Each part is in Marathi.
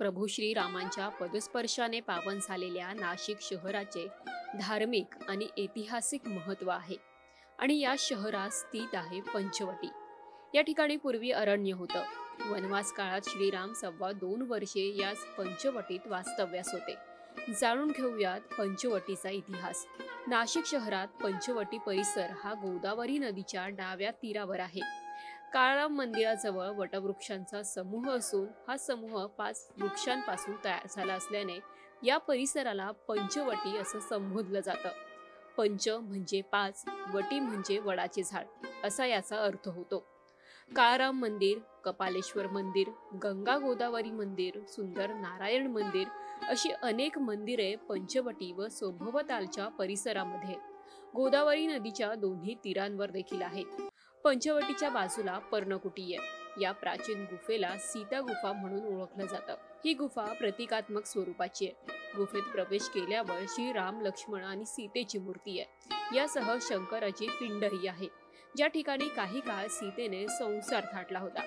प्रभू श्रीरामांच्या पदस्पर्शाने पावन झालेल्या नाशिक शहराचे धार्मिक आणि ऐतिहासिक महत्त्व आहे आणि या शहरात स्थित आहे पंचवटी। या ठिकाणी पूर्वी अरण्य होतं। वनवास काळात श्रीराम 2.25 वर्षे या पंचवटीत वास्तव्यास होते। जाणून घेऊयात पंचवटीचा इतिहास। नाशिक शहरात पंचवटी परिसर हा गोदावरी नदीच्या डाव्या तीरावर आहे। काळाराम मंदिराजवळ वटवृक्षांचा समूह असून हा समूह 5 वृक्षांपासून तयार झाला असल्याने या परिसराला पंचवटी असं संबोधलं जातं। पंच म्हणजे 5, वटी म्हणजे वडाचे झाड असा याचा अर्थ होतो। काळाराम मंदिर, कपालेश्वर मंदिर, गंगा गोदावरी मंदिर, सुंदर नारायण मंदिर अशी अनेक मंदिरे पंचवटी व सभोवतालच्या परिसरामध्ये गोदावरी नदीच्या दोन्ही तीरांवर देखील आहेत। पंचवटीच्या बाजूला पर्णकुटी आहे। या प्राचीन गुफेला सीता गुफा म्हणून ओळखलं जातं। ही गुफा प्रतिकात्मक स्वरूपाची आहे। गुफेत प्रवेश केल्यावर श्री राम, लक्ष्मण आणि सीतेची मूर्ती आहे। यासह शंकराची पिंडही आहे, ज्या ठिकाणी काही काळ सीतेने संसार थाटला होता।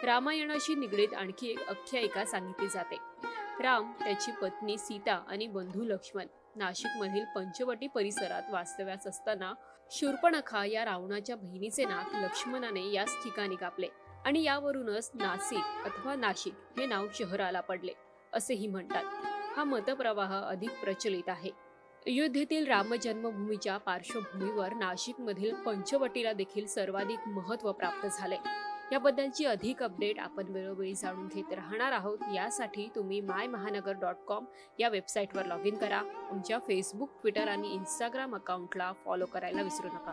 रामायणाशी निगडीत आणखी एक आख्यायिका सांगितली जाते। राम, त्याची पत्नी सीता आणि बंधू लक्ष्मण नाशिकमधील पंचवटी परिसरात वास्तव्यास असताना शूर्पणखा या रावणाच्या बहिणीचे नाक लक्ष्मणाने याच ठिकाणी कापले आणि यावरूनच नाशिक अथवा नाशिक हे नाव शहराला पडले असेही म्हणतात। हा मतप्रवाह अधिक प्रचलित आहे। अयोध्येतील रामजन्मभूमीच्या पार्श्वभूमीवर नाशिकमधील पंचवटीला देखील सर्वाधिक महत्त्व प्राप्त झाले। याबद्दलची अधिक अपडेट आपण वेळोवेळी जाणून घेत राहणार आहोत। यासाठी तुम्ही mymahanagar.com या वेबसाईटवर लॉग इन करा। आमच्या फेसबुक, ट्विटर आणि इंस्टाग्राम अकाउंटला फॉलो करायला विसरू नका।